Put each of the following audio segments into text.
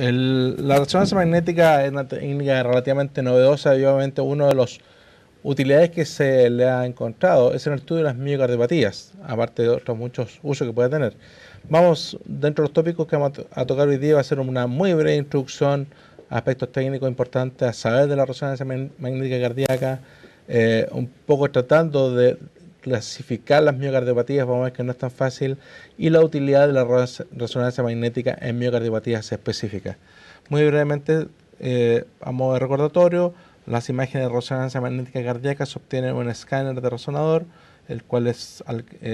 La resonancia magnética es una técnica relativamente novedosa y obviamente uno de los utilidades que se le ha encontrado es en el estudio de las miocardiopatías, aparte de otros muchos usos que puede tener. Vamos, dentro de los tópicos que vamos a tocar hoy día, va a ser una muy breve introducción a aspectos técnicos importantes a saber de la resonancia magnética cardíaca, un poco tratando de clasificar las miocardiopatías, vamos a ver que no es tan fácil, y la utilidad de la resonancia magnética en miocardiopatías específicas. Muy brevemente, a modo de recordatorio, las imágenes de resonancia magnética cardíaca se obtienen en un escáner de resonador, el cual es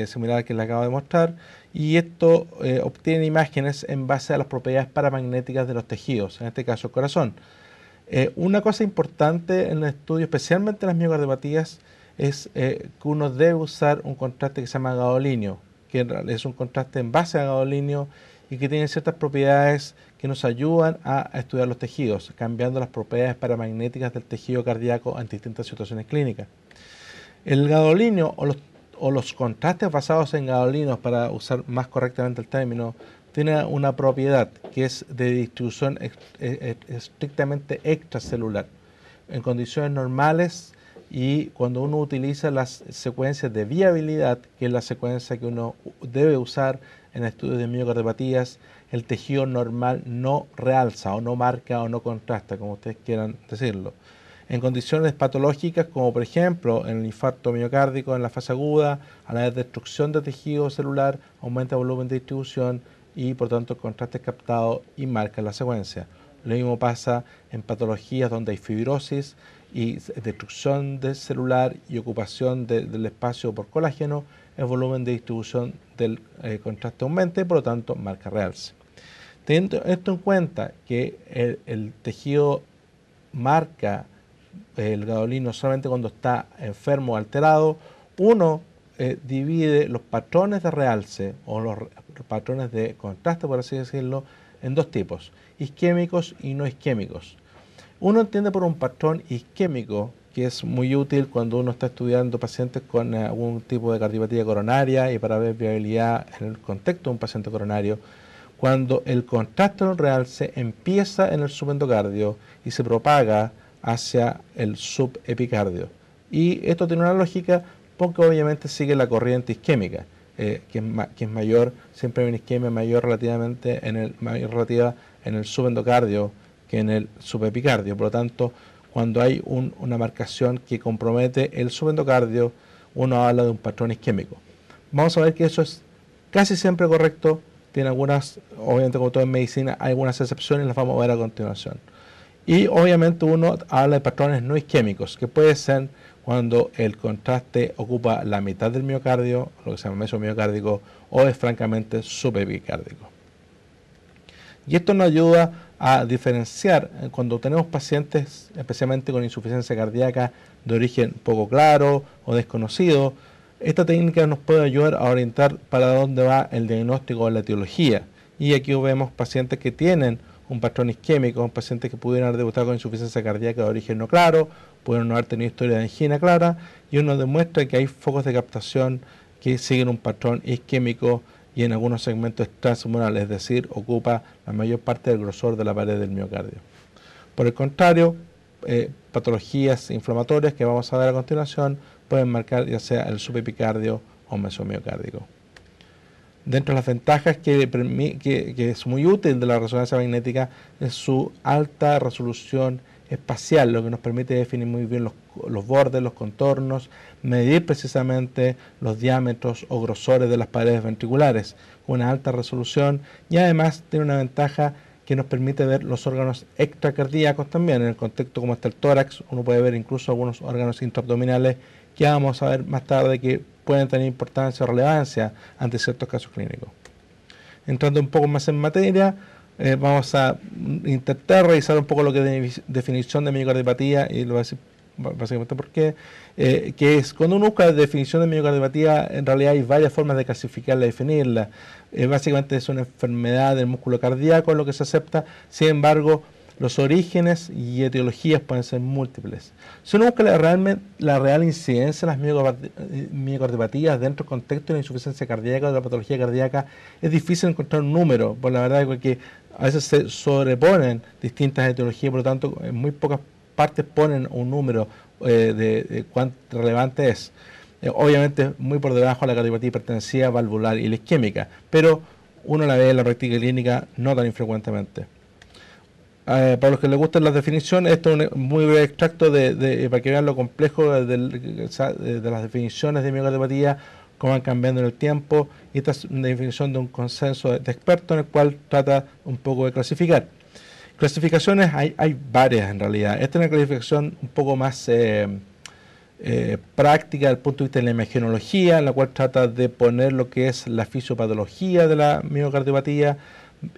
similar al que le acabo de mostrar, y esto obtiene imágenes en base a las propiedades paramagnéticas de los tejidos, en este caso el corazón. Una cosa importante en el estudio, especialmente en las miocardiopatías, es que uno debe usar un contraste que se llama gadolínio, que es un contraste en base a gadolínio y que tiene ciertas propiedades que nos ayudan a estudiar los tejidos, cambiando las propiedades paramagnéticas del tejido cardíaco en distintas situaciones clínicas. El gadolínio o los contrastes basados en gadolinos, para usar más correctamente el término, tiene una propiedad que es de distribución estrictamente extracelular. En condiciones normales y cuando uno utiliza las secuencias de viabilidad, que es la secuencia que uno debe usar en estudios de miocardiopatías, el tejido normal no realza o no marca o no contrasta, como ustedes quieran decirlo. En condiciones patológicas, como por ejemplo en el infarto miocárdico en la fase aguda, a la destrucción de tejido celular, aumenta el volumen de distribución y por tanto el contraste es captado y marca la secuencia. Lo mismo pasa en patologías donde hay fibrosis y destrucción del celular y ocupación del espacio por colágeno, el volumen de distribución del contraste aumenta y por lo tanto marca realce. Teniendo esto en cuenta que el tejido marca el gadolino solamente cuando está enfermo o alterado, uno divide los patrones de realce o los patrones de contraste, por así decirlo, en dos tipos, isquémicos y no isquémicos. Uno entiende por un patrón isquémico, que es muy útil cuando uno está estudiando pacientes con algún tipo de cardiopatía coronaria y para ver viabilidad en el contexto de un paciente coronario, cuando el contraste en el realce empieza en el subendocardio y se propaga hacia el subepicardio. Y esto tiene una lógica porque obviamente sigue la corriente isquémica, que es mayor, siempre hay una isquemia mayor relativa en el subendocardio que en el subepicardio. Por lo tanto, cuando hay una marcación que compromete el subendocardio, uno habla de un patrón isquémico. Vamos a ver que eso es casi siempre correcto. Tiene algunas, obviamente como todo en medicina, hay algunas excepciones, las vamos a ver a continuación. Y obviamente uno habla de patrones no isquémicos, que puede ser cuando el contraste ocupa la mitad del miocardio, lo que se llama mesomiocárdico, o es francamente subepicárdico. Y esto nos ayuda a diferenciar cuando tenemos pacientes, especialmente con insuficiencia cardíaca de origen poco claro o desconocido. Esta técnica nos puede ayudar a orientar para dónde va el diagnóstico de la etiología. Y aquí vemos pacientes que tienen un patrón isquémico, pacientes que pudieron haber debutado con insuficiencia cardíaca de origen no claro, pudieron no haber tenido historia de angina clara, y uno demuestra que hay focos de captación que siguen un patrón isquémico y en algunos segmentos transhumonales, es decir, ocupa la mayor parte del grosor de la pared del miocardio. Por el contrario, patologías inflamatorias que vamos a ver a continuación pueden marcar ya sea el subepicardio o mesomiocárdico. Dentro de las ventajas que es muy útil de la resonancia magnética es su alta resolución espacial, lo que nos permite definir muy bien los bordes, los contornos, medir precisamente los diámetros o grosores de las paredes ventriculares con una alta resolución, y además tiene una ventaja que nos permite ver los órganos extracardíacos también. En el contexto como está el tórax, uno puede ver incluso algunos órganos intraabdominales que vamos a ver más tarde que pueden tener importancia o relevancia ante ciertos casos clínicos. Entrando un poco más en materia, vamos a intentar revisar un poco lo que es definición de miocardiopatía, y lo voy a decir básicamente por qué, que es cuando uno busca la definición de miocardiopatía, en realidad hay varias formas de clasificarla y definirla. Básicamente es una enfermedad del músculo cardíaco, lo que se acepta. Sin embargo, Los orígenes y etiologías pueden ser múltiples. Si uno busca la real incidencia de las miocardiopatías dentro del contexto de la insuficiencia cardíaca o de la patología cardíaca, es difícil encontrar un número, por la verdad es que a veces se sobreponen distintas etiologías, por lo tanto en muy pocas partes ponen un número de cuán relevante es. Obviamente muy por debajo de la cardiopatía hipertensiva, valvular y la isquémica, pero uno la ve en la práctica clínica no tan infrecuentemente. Para los que les gustan las definiciones, esto es un muy breve extracto para que vean lo complejo de las definiciones de miocardiopatía, cómo van cambiando en el tiempo, y esta es una definición de un consenso de expertos en el cual trata un poco de clasificar. Clasificaciones hay varias en realidad. Esta es una clasificación un poco más práctica desde el punto de vista de la imagenología, en la cual trata de poner lo que es la fisiopatología de la miocardiopatía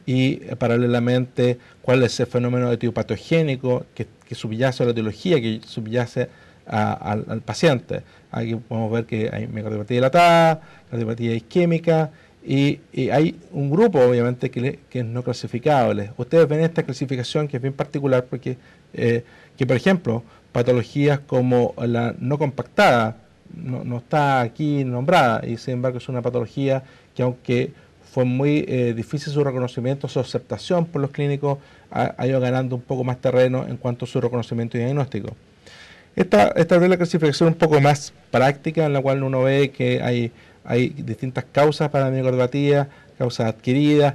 y paralelamente cuál es el fenómeno etiopatogénico que subyace a la etiología, que subyace al paciente. Aquí podemos ver que hay miocardiopatía dilatada, cardiopatía isquémica y hay un grupo obviamente que es no clasificable. Ustedes ven esta clasificación que es bien particular porque que por ejemplo patologías como la no compactada no está aquí nombrada y sin embargo es una patología que aunque fue muy difícil su reconocimiento, su aceptación por los clínicos, ha ido ganando un poco más terreno en cuanto a su reconocimiento y diagnóstico. Esta es la clasificación un poco más práctica, en la cual uno ve que hay distintas causas para la miocardiopatía, causas adquiridas,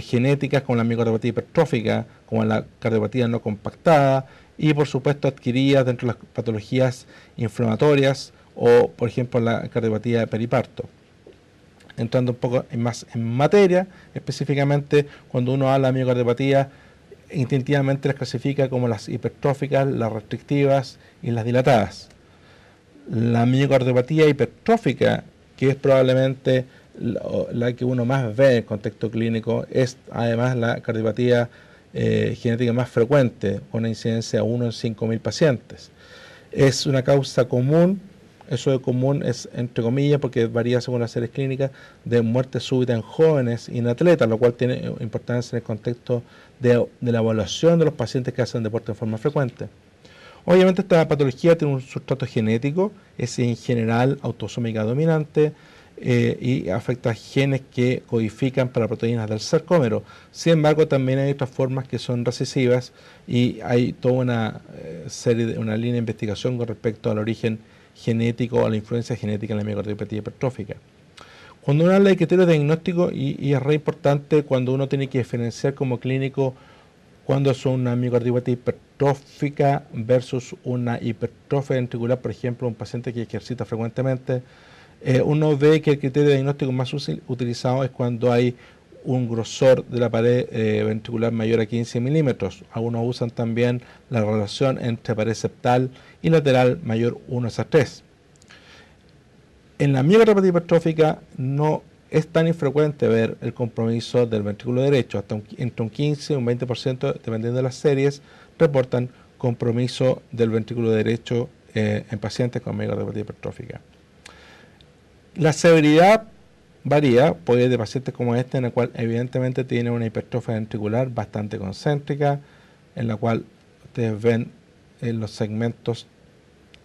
genéticas como la miocardiopatía hipertrófica, como la cardiopatía no compactada, y por supuesto adquiridas dentro de las patologías inflamatorias o por ejemplo la cardiopatía de periparto. Entrando un poco más en materia, específicamente cuando uno habla de miocardiopatía, instintivamente las clasifica como las hipertróficas, las restrictivas y las dilatadas. La miocardiopatía hipertrófica, que es probablemente la que uno más ve en el contexto clínico, es además la cardiopatía genética más frecuente, con una incidencia de 1 en 5.000 pacientes. Es una causa común. Eso de común es entre comillas porque varía según las series clínicas de muerte súbita en jóvenes y en atletas, lo cual tiene importancia en el contexto de la evaluación de los pacientes que hacen deporte de forma frecuente. Obviamente esta patología tiene un sustrato genético, es en general autosómica dominante y afecta a genes que codifican para proteínas del sarcómero. Sin embargo, también hay otras formas que son recesivas y hay toda una una línea de investigación con respecto al origen genético o la influencia genética en la miocardiopatía hipertrófica. Cuando uno habla de criterios de diagnóstico, y es re importante cuando uno tiene que diferenciar como clínico cuando es una miocardiopatía hipertrófica versus una hipertrofia ventricular, por ejemplo, un paciente que ejercita frecuentemente, uno ve que el criterio de diagnóstico más utilizado es cuando hay un grosor de la pared ventricular mayor a 15 milímetros. Algunos usan también la relación entre pared septal y lateral mayor 1:3. En la miocardiopatía hipertrófica no es tan infrecuente ver el compromiso del ventrículo derecho, entre un 15 y un 20%, dependiendo de las series, reportan compromiso del ventrículo derecho en pacientes con miocardiopatía hipertrófica. La severidad varía, puede ir de pacientes como este, en el cual evidentemente tiene una hipertrofia ventricular bastante concéntrica, en la cual ustedes ven en los segmentos,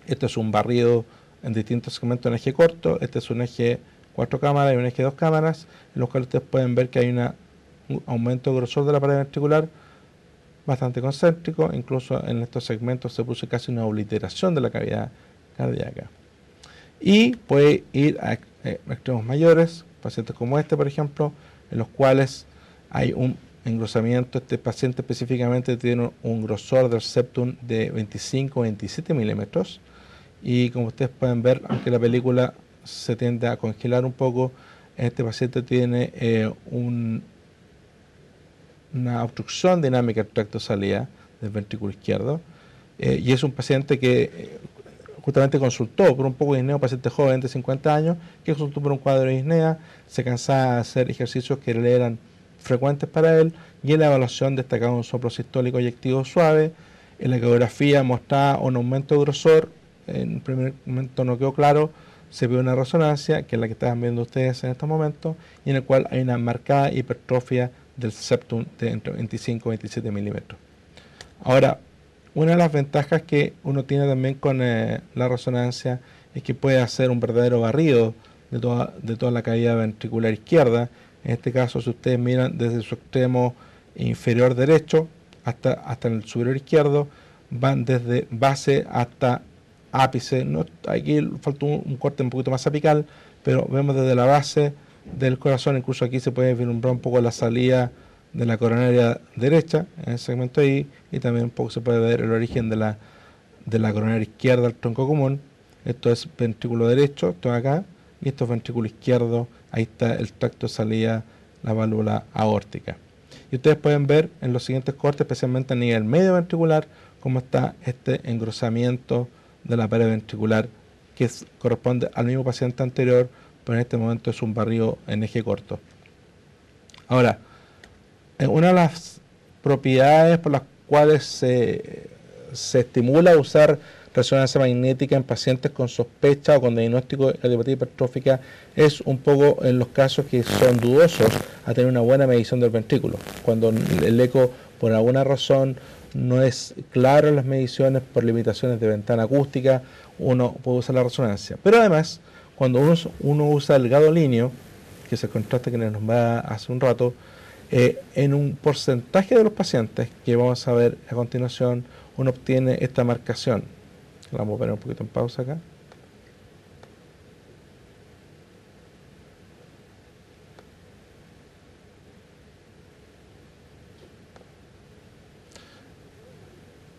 este es un barrido en distintos segmentos en eje corto, este es un eje 4 cámaras y un eje 2 cámaras, en los cuales ustedes pueden ver que hay un aumento de grosor de la pared ventricular bastante concéntrico, incluso en estos segmentos se puso casi una obliteración de la cavidad cardíaca. Y puede ir a extremos mayores, pacientes como este, por ejemplo, en los cuales hay un engrosamiento. Este paciente específicamente tiene un grosor del septum de 25 o 27 milímetros. Y como ustedes pueden ver, aunque la película se tiende a congelar un poco, este paciente tiene una obstrucción dinámica del tracto de salida del ventrículo izquierdo. Y es un paciente que justamente consultó por un poco de disnea, un paciente joven de 50 años, que consultó por un cuadro de disnea, se cansaba de hacer ejercicios que le eran frecuentes para él, y en la evaluación destacaba un soplo sistólico eyectivo suave. En la ecografía mostraba un aumento de grosor, en el primer momento no quedó claro, se vio una resonancia, que es la que están viendo ustedes en estos momentos, y en el cual hay una marcada hipertrofia del septum de entre 25 y 27 milímetros. Ahora, una de las ventajas que uno tiene también con la resonancia es que puede hacer un verdadero barrido de toda la cavidad ventricular izquierda. En este caso, si ustedes miran desde su extremo inferior derecho hasta el superior izquierdo, van desde base hasta ápice. No, aquí falta un corte un poquito más apical, pero vemos desde la base del corazón, incluso aquí se puede vislumbrar un poco la salida de la coronaria derecha, en el segmento ahí, y también un poco se puede ver el origen de la coronaria izquierda del tronco común. Esto es ventrículo derecho, esto es acá, y esto es ventrículo izquierdo, ahí está el tracto de salida, la válvula aórtica. Y ustedes pueden ver en los siguientes cortes, especialmente a nivel medio ventricular, cómo está este engrosamiento de la pared ventricular, que corresponde al mismo paciente anterior, pero en este momento es un barrido en eje corto. Ahora, una de las propiedades por las cuales se estimula usar resonancia magnética en pacientes con sospecha o con diagnóstico de cardiopatía hipertrófica es un poco en los casos que son dudosos a tener una buena medición del ventrículo. Cuando el eco por alguna razón no es claro en las mediciones por limitaciones de ventana acústica, uno puede usar la resonancia. Pero además, cuando uno usa el gadolínio, que es el contraste que nos va hace un rato, en un porcentaje de los pacientes que vamos a ver a continuación, uno obtiene esta marcación. La vamos a poner un poquito en pausa acá.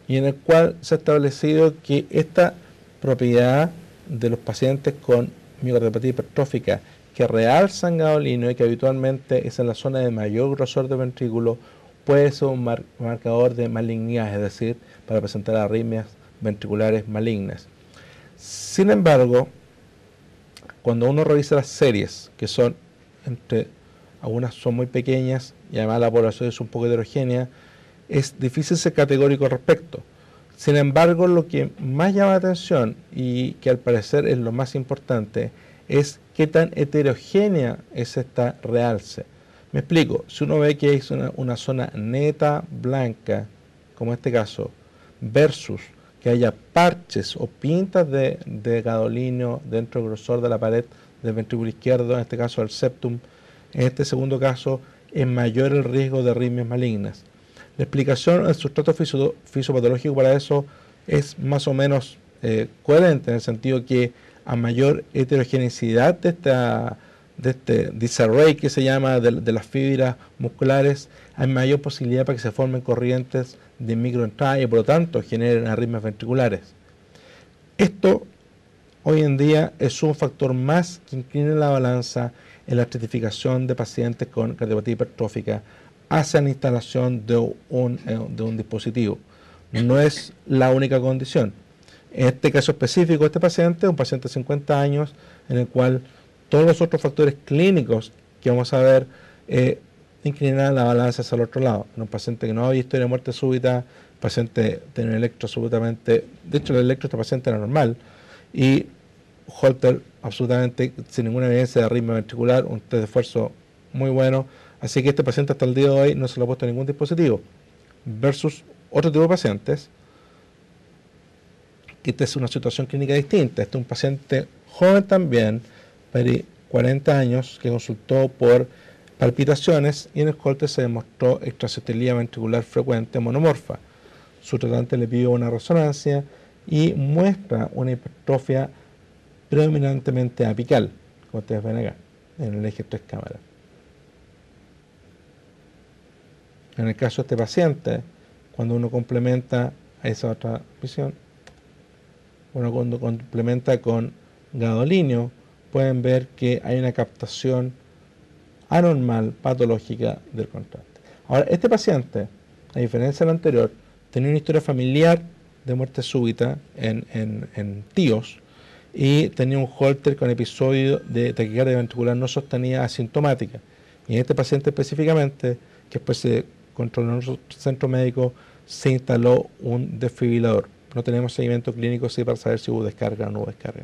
Y en el cual se ha establecido que esta propiedad de los pacientes con miocardiopatía hipertrófica que realzan gadolínio y que habitualmente es en la zona de mayor grosor de ventrículo, puede ser un marcador de malignidad, es decir, para presentar arritmias ventriculares malignas. Sin embargo, cuando uno revisa las series, que son algunas son muy pequeñas y además la población es un poco heterogénea, es difícil ser categórico al respecto. Sin embargo, lo que más llama la atención y que al parecer es lo más importante es qué tan heterogénea es esta realce. Me explico, si uno ve que hay una zona neta blanca, como en este caso, versus que haya parches o pintas de gadolínio dentro del grosor de la pared del ventrículo izquierdo, en este caso el septum, en este segundo caso es mayor el riesgo de arritmias malignas. La explicación del sustrato fisiopatológico para eso es más o menos coherente, en el sentido que a mayor heterogeneidad de este disarray que se llama de las fibras musculares, hay mayor posibilidad para que se formen corrientes de microentrada y por lo tanto generen arritmias ventriculares. Esto hoy en día es un factor más que inclina la balanza en la estratificación de pacientes con cardiopatía hipertrófica hacia la instalación de un dispositivo. No es la única condición. En este caso específico, este paciente es un paciente de 50 años en el cual todos los otros factores clínicos que vamos a ver inclinan la balanza hacia el otro lado. En un paciente que no había historia de muerte súbita, paciente tiene un electro absolutamente, de hecho el electro de este paciente era normal, y Holter absolutamente sin ninguna evidencia de arritmia ventricular, un test de esfuerzo muy bueno, así que este paciente hasta el día de hoy no se le ha puesto ningún dispositivo, versus otro tipo de pacientes, que esta es una situación clínica distinta. Este es un paciente joven también, de 40 años, que consultó por palpitaciones y en el Holter se demostró extracetilía ventricular frecuente monomorfa. Su tratante le pidió una resonancia y muestra una hipertrofia predominantemente apical, como ustedes ven acá, en el eje 3 cámaras. En el caso de este paciente, cuando uno complementa a esa otra visión, cuando complementa con gadolínio, pueden ver que hay una captación anormal, patológica del contraste. Ahora, este paciente, a diferencia del anterior, tenía una historia familiar de muerte súbita en tíos y tenía un Holter con episodio de taquicardia ventricular no sostenida asintomática. Y en este paciente específicamente, que después se controló en nuestro centro médico, se instaló un desfibrilador. No tenemos seguimiento clínico sí, para saber si hubo descarga o no hubo descarga.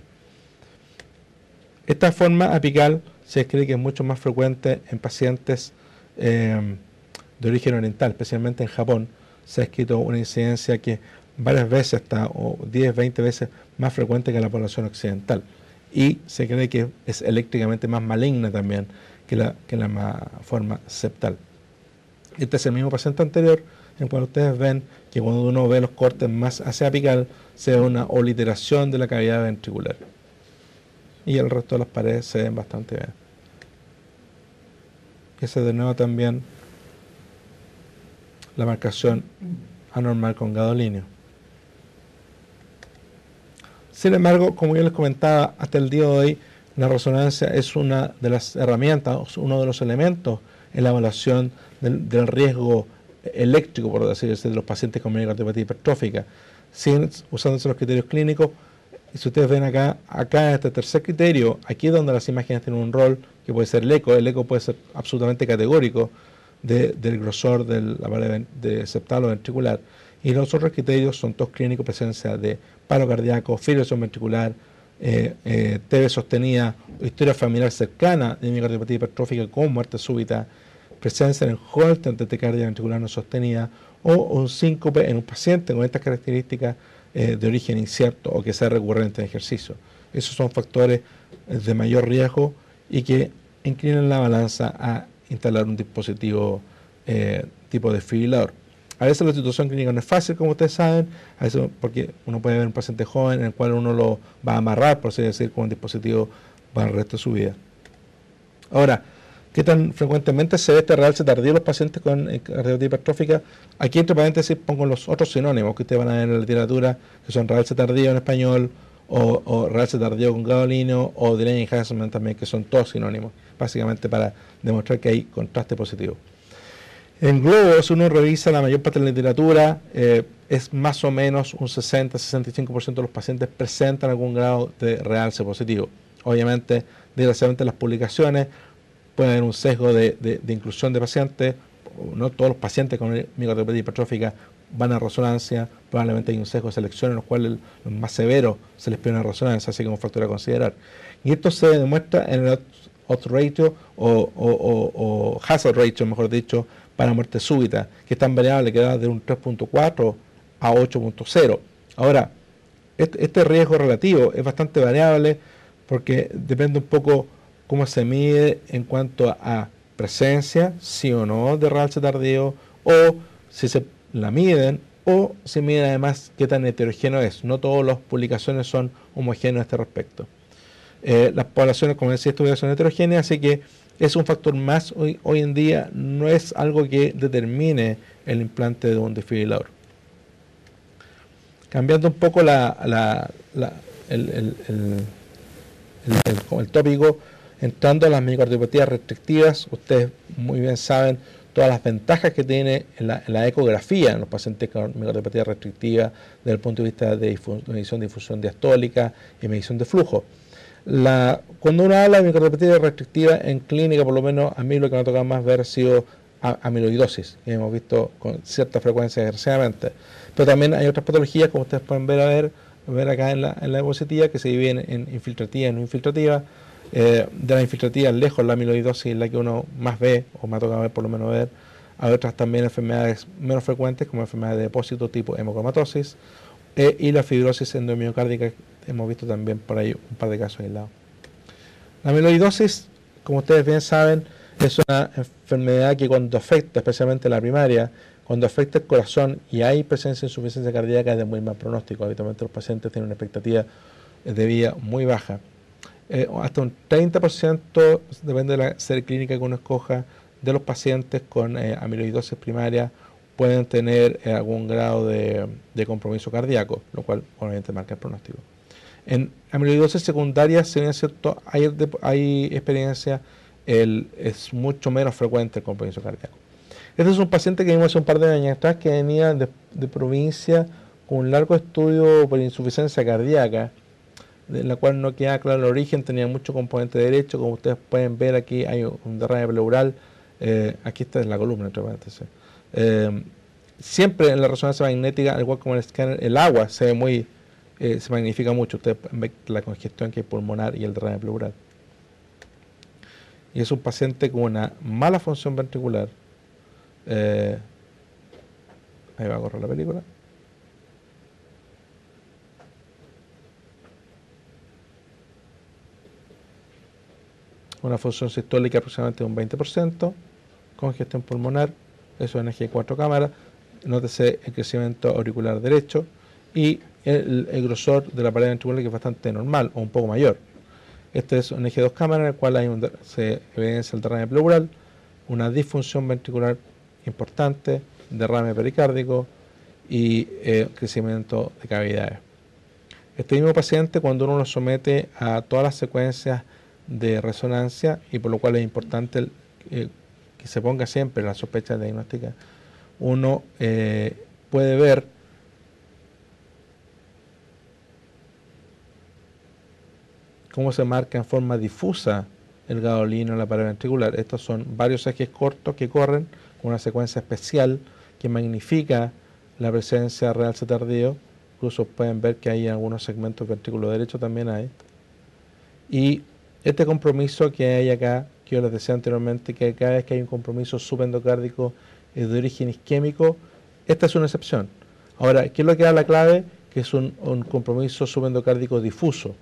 Esta forma apical se cree que es mucho más frecuente en pacientes de origen oriental, especialmente en Japón. se ha escrito una incidencia que varias veces, hasta o 10, 20 veces más frecuente que la población occidental. Y se cree que es eléctricamente más maligna también que la forma septal. Este es el mismo paciente anterior, en el cual ustedes ven que cuando uno ve los cortes más hacia apical, se ve una obliteración de la cavidad ventricular. Y el resto de las paredes se ven bastante bien. Esa de nuevo también la marcación anormal con gadolinio. Sin embargo, como yo les comentaba, hasta el día de hoy, la resonancia es una de las herramientas, uno de los elementos en la evaluación del riesgo eléctrico, por decirlo así, de los pacientes con miocardiopatía hipertrófica, usándose los criterios clínicos. Y si ustedes ven acá este tercer criterio, aquí es donde las imágenes tienen un rol, que puede ser el eco puede ser absolutamente categórico del grosor de la pared septal o ventricular. Y los otros criterios son todos clínicos: presencia de paro cardíaco, fibrilación ventricular, TB sostenida, historia familiar cercana de miocardiopatía hipertrófica con muerte súbita, presencia en el Holter de taquicardia ventricular no sostenida, o un síncope en un paciente con estas características de origen incierto o que sea recurrente en ejercicio. Esos son factores de mayor riesgo y que inclinan la balanza a instalar un dispositivo tipo desfibrilador. A veces la situación clínica no es fácil, como ustedes saben, a veces porque uno puede ver un paciente joven en el cual uno lo va a amarrar, por así decir, con un dispositivo para el resto de su vida. Ahora, ¿qué tan frecuentemente se ve este realce tardío en los pacientes con cardiopatía hipertrófica? Aquí, entre paréntesis, pongo los otros sinónimos que ustedes van a ver en la literatura, que son realce tardío en español, o realce tardío con gadolinio, o delay enhancement también, que son todos sinónimos, básicamente para demostrar que hay contraste positivo. En globo, si uno revisa la mayor parte de la literatura, es más o menos un 60-65% de los pacientes presentan algún grado de realce positivo. Obviamente, desgraciadamente, las publicaciones puede haber un sesgo de inclusión de pacientes. No todos los pacientes con miocardiopatía hipertrófica van a resonancia. Probablemente hay un sesgo de selección en los cuales los más severos se les pide una resonancia, así que es un factor a considerar. Y esto se demuestra en el odds ratio o hazard ratio, mejor dicho, para muerte súbita, que es tan variable que va de un 3.4 a 8.0. Ahora, este riesgo relativo es bastante variable porque depende un poco cómo se mide en cuanto a presencia, sí o no, de realce tardío, o si se la miden, o se mide además qué tan heterogéneo es. No todas las publicaciones son homogéneas a este respecto. Las poblaciones, como decía, son heterogéneas, así que es un factor más hoy en día, no es algo que determine el implante de un desfibrilador. Cambiando un poco el tópico, entrando a las miocardiopatías restrictivas, ustedes muy bien saben todas las ventajas que tiene la ecografía en los pacientes con miocardiopatía restrictiva desde el punto de vista de medición de difusión diastólica y medición de flujo. Cuando uno habla de miocardiopatía restrictiva en clínica, por lo menos a mí lo que me ha tocado más ver ha sido amiloidosis, que hemos visto con cierta frecuencia desgraciadamente. Pero también hay otras patologías, como ustedes pueden ver acá en la diapositiva, que se dividen en infiltrativa y no infiltrativa. De la infiltrativa, lejos la amiloidosis es la que uno más ve, o me ha tocado ver por lo menos ver. Hay otras también enfermedades menos frecuentes, como enfermedades de depósito tipo hemocromatosis, y la fibrosis endomiocárdica, hemos visto también por ahí un par de casos aislados. La amiloidosis, como ustedes bien saben, es una enfermedad que cuando afecta, especialmente la primaria, cuando afecta el corazón y hay presencia de insuficiencia cardíaca, es de muy mal pronóstico. Habitualmente los pacientes tienen una expectativa de vida muy baja. Hasta un 30%, depende de la serie clínica que uno escoja, de los pacientes con amiloidosis primaria pueden tener algún grado de compromiso cardíaco, lo cual obviamente marca el pronóstico. En amiloidosis secundaria, si bien es cierto, hay experiencia, es mucho menos frecuente el compromiso cardíaco. Este es un paciente que vimos hace un par de años atrás que venía de provincia con un largo estudio por insuficiencia cardíaca, de la cual no queda claro el origen, tenía mucho componente derecho, como ustedes pueden ver aquí hay un derrame pleural, aquí está en la columna, entre paréntesis. Siempre en la resonancia magnética, al igual como en el escáner, el agua se ve se magnifica mucho, ustedes pueden ver la congestión que hay pulmonar y el derrame pleural. Y es un paciente con una mala función ventricular, Ahí va a correr la película. Una función sistólica aproximadamente de un 20%, congestión pulmonar, eso en eje 4 cámaras, nótese el crecimiento auricular derecho y el grosor de la pared ventricular que es bastante normal o un poco mayor. Este es un eje 2 cámaras en el cual se evidencia el derrame pleural, una disfunción ventricular importante, derrame pericárdico y crecimiento de cavidades. Este mismo paciente, cuando uno lo somete a todas las secuencias de resonancia, y por lo cual es importante que se ponga siempre la sospecha diagnóstica, uno puede ver cómo se marca en forma difusa el gadolino en la pared ventricular. Estos son varios ejes cortos que corren con una secuencia especial que magnifica la presencia de realce tardío. Incluso pueden ver que hay en algunos segmentos del ventrículo derecho también hay. Y este compromiso que hay acá, que yo les decía anteriormente, que cada vez que hay un compromiso subendocárdico de origen isquémico, esta es una excepción. Ahora, ¿qué es lo que da la clave? Que es un compromiso subendocárdico difuso.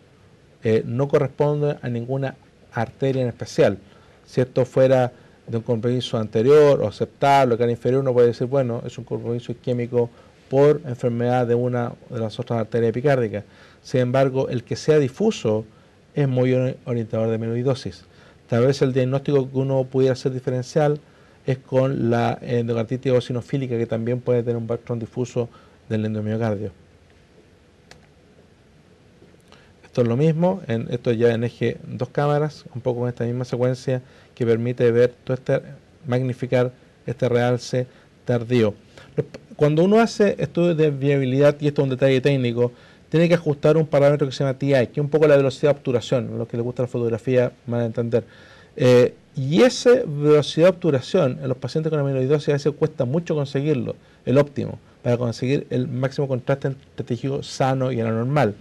No corresponde a ninguna arteria en especial. Si esto fuera de un compromiso anterior o septal o cara inferior, uno puede decir, bueno, es un compromiso isquémico por enfermedad de una de las otras arterias epicárdicas. Sin embargo, el que sea difuso es muy orientador de amiloidosis. Tal vez el diagnóstico que uno pudiera hacer diferencial es con la endocarditis eosinofílica, que también puede tener un patrón difuso del endomiocardio. Esto es lo mismo, esto ya en eje 2 cámaras, un poco con esta misma secuencia que permite ver todo magnificar este realce tardío. Cuando uno hace estudios de viabilidad, y esto es un detalle técnico, tiene que ajustar un parámetro que se llama TI, que es un poco la velocidad de obturación. A los que les gusta la fotografía van a entender. Y esa velocidad de obturación en los pacientes con amiloidosis a veces cuesta mucho conseguirlo, el óptimo, para conseguir el máximo contraste entre tejido sano y anormal.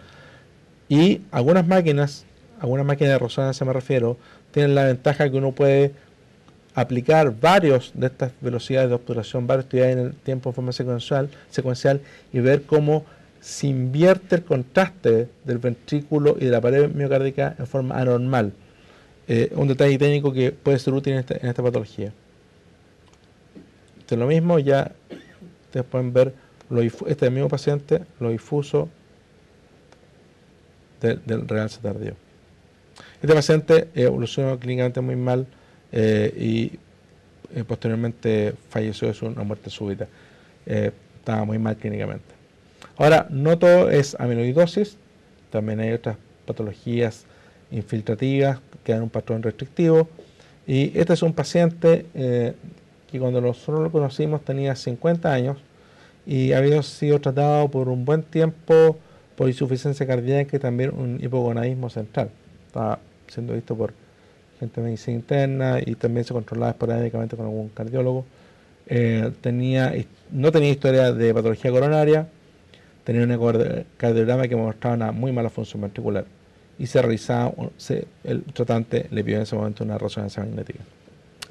Y algunas máquinas de resonancia me refiero, tienen la ventaja que uno puede aplicar varios de estas velocidades de obturación, varios actividades en el tiempo en forma secuencial y ver cómo se invierte el contraste del ventrículo y de la pared miocárdica en forma anormal. Un detalle técnico que puede ser útil en esta patología. Esto es lo mismo, ya ustedes pueden ver este mismo paciente, lo difuso del realce tardío. Este paciente evolucionó clínicamente muy mal y posteriormente falleció de una muerte súbita. Estaba muy mal clínicamente. Ahora, no todo es amiloidosis, también hay otras patologías infiltrativas que dan un patrón restrictivo. Y este es un paciente que cuando nosotros lo conocimos tenía 50 años y había sido tratado por un buen tiempo por insuficiencia cardíaca y también un hipogonadismo central. Estaba siendo visto por gente de medicina interna y también se controlaba esporádicamente con algún cardiólogo. No tenía historia de patología coronaria, tenía un cardiograma que mostraba una muy mala función ventricular y se realizaba, el tratante le pidió en ese momento una resonancia magnética.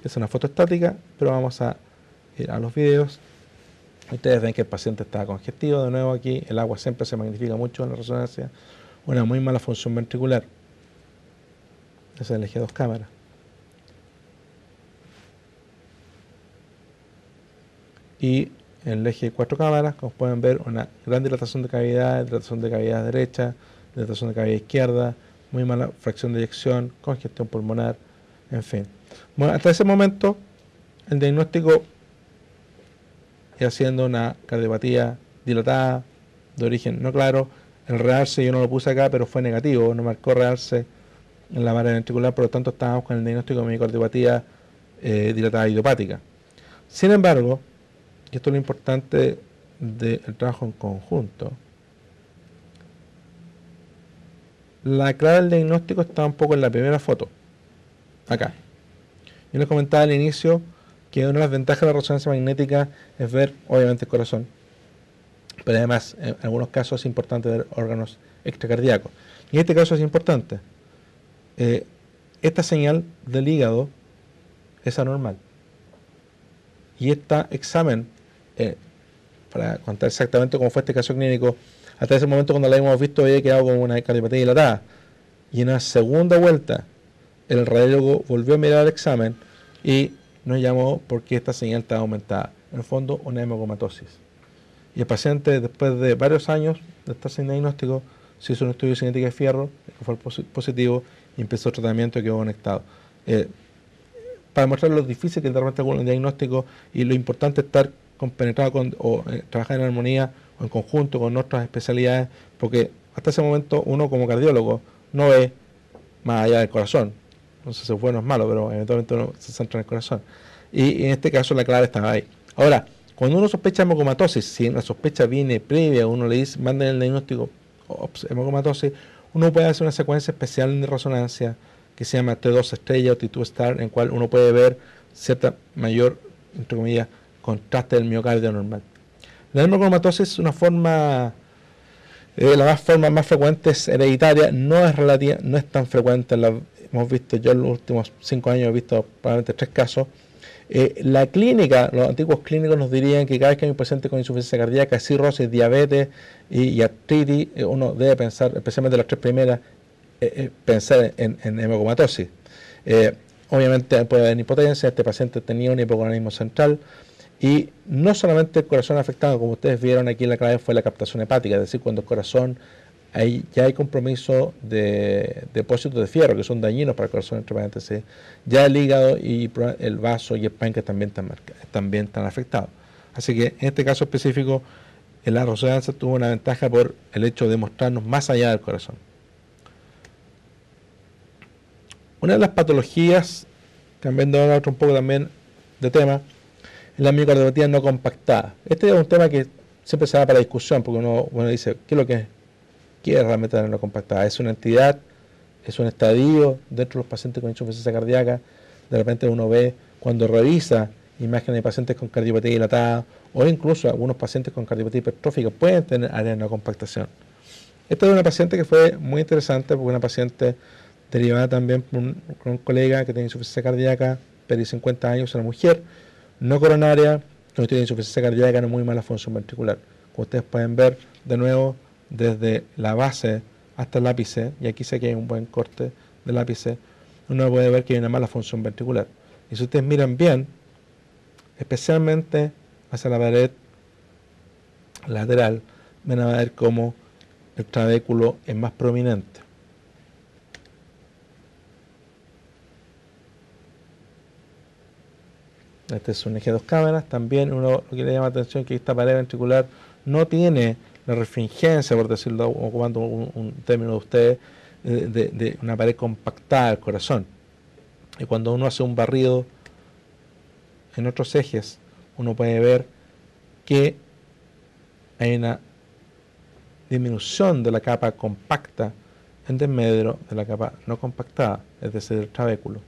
Es una foto estática, pero vamos a ir a los videos. Ustedes ven que el paciente estaba congestivo, de nuevo aquí el agua siempre se magnifica mucho en la resonancia, una muy mala función ventricular. Ese es el eje 2 cámaras. Y en el eje 4 cámaras, como pueden ver, una gran dilatación de cavidades derecha, dilatación de cavidad izquierda, muy mala fracción de eyección, congestión pulmonar, en fin. Bueno, hasta ese momento el diagnóstico y haciendo una cardiopatía dilatada, de origen no claro. El realce yo no lo puse acá, pero fue negativo, no marcó realce en la pared ventricular, por lo tanto estábamos con el diagnóstico de miocardiopatía dilatada idiopática. Sin embargo, y esto es lo importante del trabajo en conjunto, la clave del diagnóstico está un poco en la primera foto, acá. Yo les comentaba al inicio que una de las ventajas de la resonancia magnética es ver, obviamente, el corazón, pero además, en algunos casos es importante ver órganos extracardíacos. Y en este caso es importante. Esta señal del hígado es anormal. Y este examen para contar exactamente cómo fue este caso clínico, hasta ese momento cuando la habíamos visto había quedado con una cardiopatía dilatada. Y en la segunda vuelta, el radiólogo volvió a mirar el examen y nos llamó porque esta señal estaba aumentada. En el fondo, una hemocromatosis. Y el paciente, después de varios años de estar sin diagnóstico, se hizo un estudio de cinética de fierro, que fue positivo, y empezó el tratamiento y quedó conectado. Para mostrar lo difícil que es de repente con el diagnóstico y lo importante es estar compenetrado o trabajar en armonía o en conjunto con otras especialidades, porque hasta ese momento uno como cardiólogo no ve más allá del corazón. Entonces es bueno o es malo, pero eventualmente uno se centra en el corazón. Y en este caso la clave estaba ahí. Ahora, cuando uno sospecha hemocromatosis, si la sospecha viene previa, uno le dice, manden el diagnóstico hemocromatosis, uno puede hacer una secuencia especial de resonancia que se llama T2 estrella o T2 star, en cual uno puede ver cierta mayor, entre comillas, contraste del miocardio normal. La hemocromatosis es una forma, la forma más frecuente es hereditaria, no es relativa, no es tan frecuente, la hemos visto, yo en los últimos 5 años he visto probablemente 3 casos. La clínica, los antiguos clínicos nos dirían que cada vez que hay un paciente con insuficiencia cardíaca, cirrosis, diabetes y artritis, uno debe pensar, especialmente las 3 primeras, pensar en hemocromatosis. Obviamente puede haber impotencia, este paciente tenía un hipogonadismo central y no solamente el corazón afectado, como ustedes vieron aquí la clave fue la captación hepática, es decir, cuando el corazón ya hay compromiso de depósitos de fierro que son dañinos para el corazón, entre paréntesis, ya el hígado y el vaso y el páncreas también están afectados. Así que en este caso específico, la resonancia tuvo una ventaja por el hecho de mostrarnos más allá del corazón. Una de las patologías, cambiando ahora un poco también de tema, es la miocardiopatía no compactada. Este es un tema que siempre se da para discusión, porque uno dice, ¿qué es lo que es? ¿Qué es realmente la no compactada? ¿Es una entidad? ¿Es un estadio dentro de los pacientes con insuficiencia cardíaca? De repente uno ve, cuando revisa imágenes de pacientes con cardiopatía dilatada, o incluso algunos pacientes con cardiopatía hipertrófica pueden tener área de no compactación. Esta es una paciente que fue muy interesante, porque una paciente derivada también por un colega que tiene insuficiencia cardíaca, peri 50 años, una mujer, no coronaria, no tiene insuficiencia cardíaca, no muy mala función ventricular. Como ustedes pueden ver, de nuevo, desde la base hasta el ápice, y aquí sé que hay un buen corte del ápice, uno puede ver que hay una mala función ventricular. Y si ustedes miran bien, especialmente hacia la pared lateral, van a ver cómo el trabéculo es más prominente. Este es un eje 2 cámaras. También uno lo que le llama la atención es que esta pared ventricular no tiene la refringencia, por decirlo, ocupando un término de ustedes, de una pared compactada del corazón. Y cuando uno hace un barrido en otros ejes, uno puede ver que hay una disminución de la capa compacta en desmedro de la capa no compactada, es decir, el trabéculo.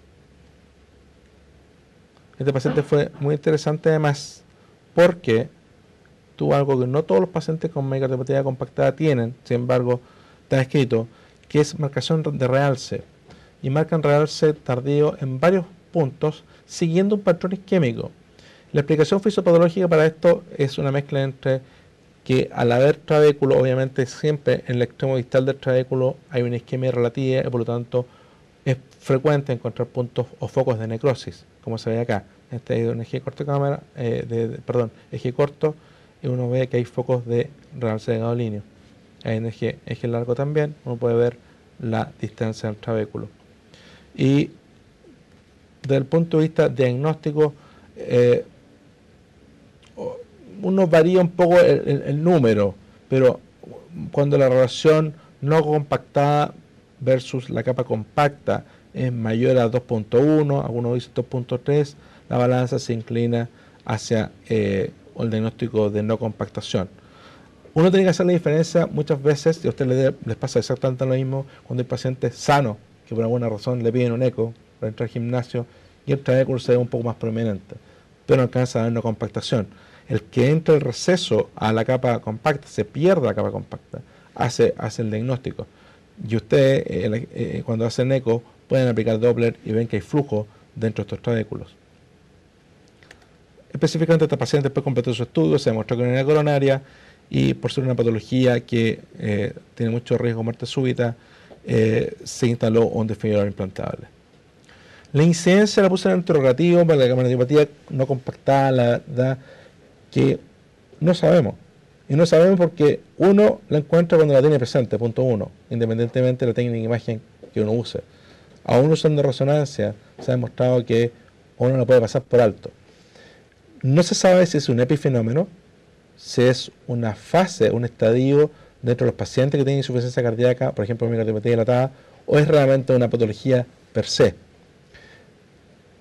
Este paciente fue muy interesante además porque tuvo algo que no todos los pacientes con miocardiopatía compactada tienen, sin embargo está escrito, que es marcación de realce, y marcan realce tardío en varios puntos siguiendo un patrón isquémico. La explicación fisiopatológica para esto es una mezcla entre que al haber trabéculo, obviamente siempre en el extremo distal del trabéculo hay una isquemia relativa y por lo tanto es frecuente encontrar puntos o focos de necrosis, como se ve acá. Este es un eje corto cámara, eje corto, y uno ve que hay focos de realce de gadolinio. Hay un eje largo también, uno puede ver la distancia del trabéculo. Y desde el punto de vista diagnóstico, uno varía un poco el número, pero cuando la relación no compactada versus la capa compacta es mayor a 2.1, algunos dicen 2.3, la balanza se inclina hacia el diagnóstico de no compactación. Uno tiene que hacer la diferencia muchas veces, y a ustedes les pasa exactamente lo mismo cuando hay pacientes sanos que por alguna razón le piden un eco para entrar al gimnasio y el trabéculo se ve un poco más prominente, pero no alcanza a ver una compactación. El que entra el receso a la capa compacta, se pierde la capa compacta, hace el diagnóstico. Y ustedes cuando hacen eco pueden aplicar Doppler y ven que hay flujo dentro de estos trabéculos. Específicamente esta paciente después completó su estudio, se demostró que no era coronaria y por ser una patología que tiene mucho riesgo de muerte súbita, se instaló un desfibrilador implantable. La incidencia la puse en el interrogativo para la cardiopatía no compactada, la verdad que no sabemos. Y no sabemos porque uno la encuentra cuando la tiene presente, punto uno, independientemente de la técnica de imagen que uno use. Aún usando resonancia, se ha demostrado que uno la puede pasar por alto. No se sabe si es un epifenómeno, si es una fase, un estadio dentro de los pacientes que tienen insuficiencia cardíaca, por ejemplo, miocardiopatía dilatada, o es realmente una patología per se.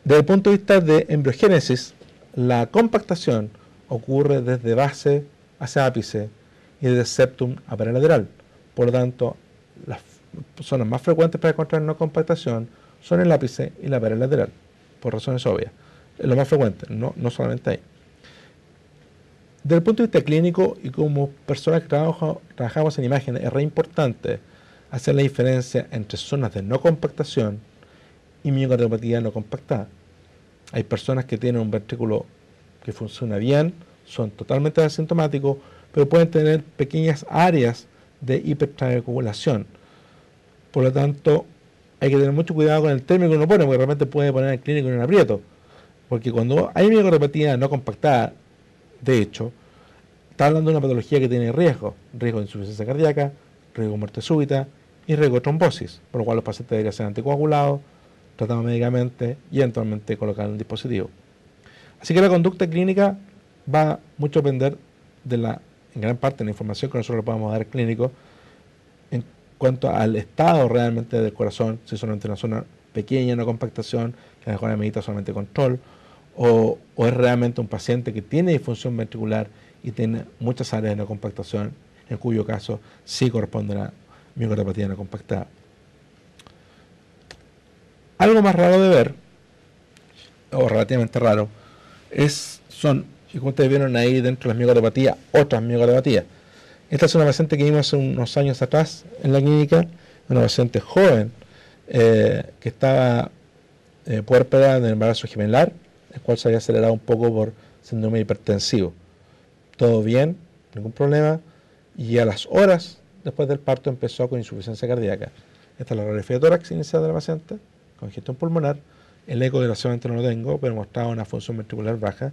Desde el punto de vista de embriogénesis, la compactación ocurre desde base hacia ápice y desde septum a paralateral. Por lo tanto, las zonas más frecuentes para encontrar no compactación son el ápice y la paralateral, por razones obvias. Es lo más frecuente, no solamente ahí. Desde el punto de vista clínico y como personas que trabajamos en imágenes, es re importante hacer la diferencia entre zonas de no compactación y miocardiopatía no compactada. Hay personas que tienen un ventrículo que funciona bien, son totalmente asintomáticos, pero pueden tener pequeñas áreas de hipertrabecular. Por lo tanto, hay que tener mucho cuidado con el término que uno pone, porque realmente puede poner al clínico en un aprieto. Porque cuando hay miocardiopatía no compactada, de hecho, está hablando de una patología que tiene riesgo de insuficiencia cardíaca, riesgo de muerte súbita y riesgo de trombosis, por lo cual los pacientes deberían ser anticoagulados, tratados médicamente y eventualmente colocados en el dispositivo. Así que la conducta clínica va mucho a depender en gran parte de la información que nosotros le podamos dar al clínico en cuanto al estado realmente del corazón, si solamente una zona pequeña, una compactación, que a lo mejor amerita solamente control, o es realmente un paciente que tiene disfunción ventricular y tiene muchas áreas de no compactación, en cuyo caso sí corresponde a la miocardiopatía no compactada. Algo más raro de ver, o relativamente raro, y como ustedes vieron ahí dentro de las miocardiopatías, otras miocardiopatías. Esta es una paciente que vimos hace unos años atrás en la clínica, una paciente joven que estaba puérpera en el embarazo gemelar, el cual se había acelerado un poco por síndrome hipertensivo. Todo bien, ningún problema, y a las horas después del parto empezó con insuficiencia cardíaca. Esta es la radiografía de tórax inicial de la paciente, congestión pulmonar. El eco desgraciadamente no lo tengo, pero mostraba una función ventricular baja.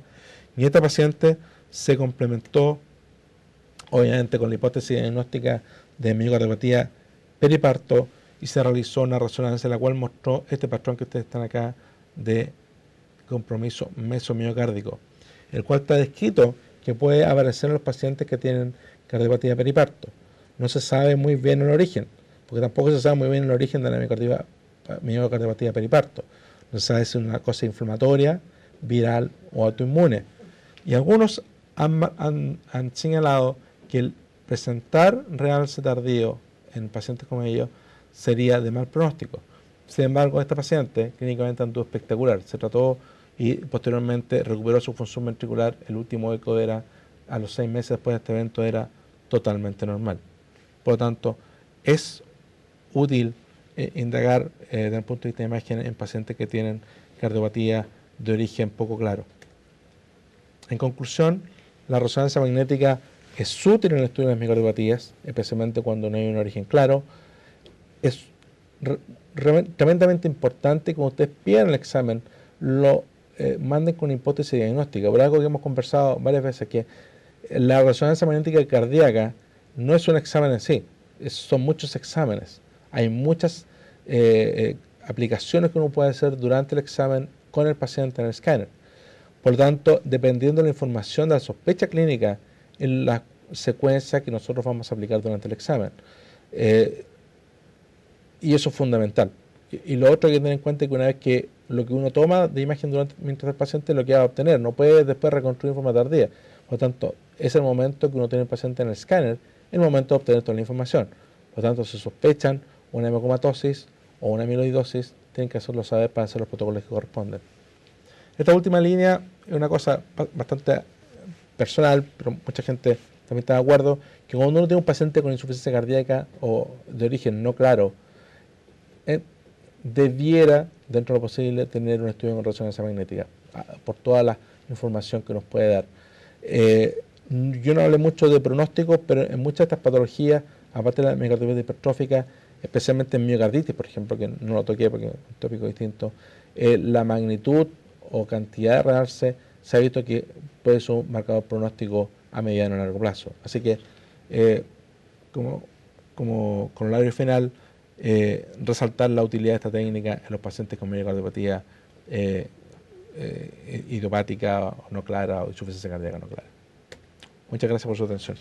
Y esta paciente se complementó, obviamente, con la hipótesis diagnóstica de miocardiopatía periparto y se realizó una resonancia en la cual mostró este patrón que ustedes están acá de compromiso mesomiocárdico, el cual está descrito que puede aparecer en los pacientes que tienen cardiopatía periparto. No se sabe muy bien el origen, porque tampoco se sabe muy bien el origen de la miocardiopatía periparto. No se sabe si es una cosa inflamatoria, viral o autoinmune. Y algunos han señalado que el presentar realce tardío en pacientes como ellos sería de mal pronóstico. Sin embargo, esta paciente clínicamente anduvo espectacular. Se trató y posteriormente recuperó su función ventricular. El último eco era, a los 6 meses después de este evento, era totalmente normal. Por lo tanto, es útil indagar desde el punto de vista de imagen en pacientes que tienen cardiopatía de origen poco claro. En conclusión, la resonancia magnética es útil en el estudio de las micardiopatías, especialmente cuando no hay un origen claro. Es tremendamente importante que cuando ustedes pidan el examen, lo manden con hipótesis diagnóstica. Por algo que hemos conversado varias veces, que la resonancia magnética cardíaca no es un examen en sí, son muchos exámenes. Hay muchas aplicaciones que uno puede hacer durante el examen con el paciente en el escáner. Por lo tanto, dependiendo de la información de la sospecha clínica, en la secuencia que nosotros vamos a aplicar durante el examen. Y eso es fundamental. Y lo otro que hay que tener en cuenta es que una vez que lo que uno toma de imagen mientras el paciente es lo que va a obtener, no puede después reconstruir en forma tardía. Por lo tanto, es el momento que uno tiene el paciente en el escáner, el momento de obtener toda la información. Por lo tanto, si sospechan una hemocromatosis o una amiloidosis, tienen que hacerlo saber para hacer los protocolos que corresponden. Esta última línea es una cosa bastante personal, pero mucha gente también está de acuerdo, que cuando uno tiene un paciente con insuficiencia cardíaca o de origen no claro, debiera, dentro de lo posible, tener un estudio con resonancia magnética, por todas las información que nos puede dar. Yo no hablé mucho de pronósticos, pero en muchas de estas patologías, aparte de la miocarditis hipertrófica, especialmente en miocarditis, por ejemplo, que no lo toqué porque es un tópico distinto, la magnitud o cantidad de renarse se ha visto que puede ser un marcador pronóstico a mediano y largo plazo. Así que, como corolario final, resaltar la utilidad de esta técnica en los pacientes con miocardiopatía idiopática no clara o insuficiencia cardíaca no clara. Muchas gracias por su atención.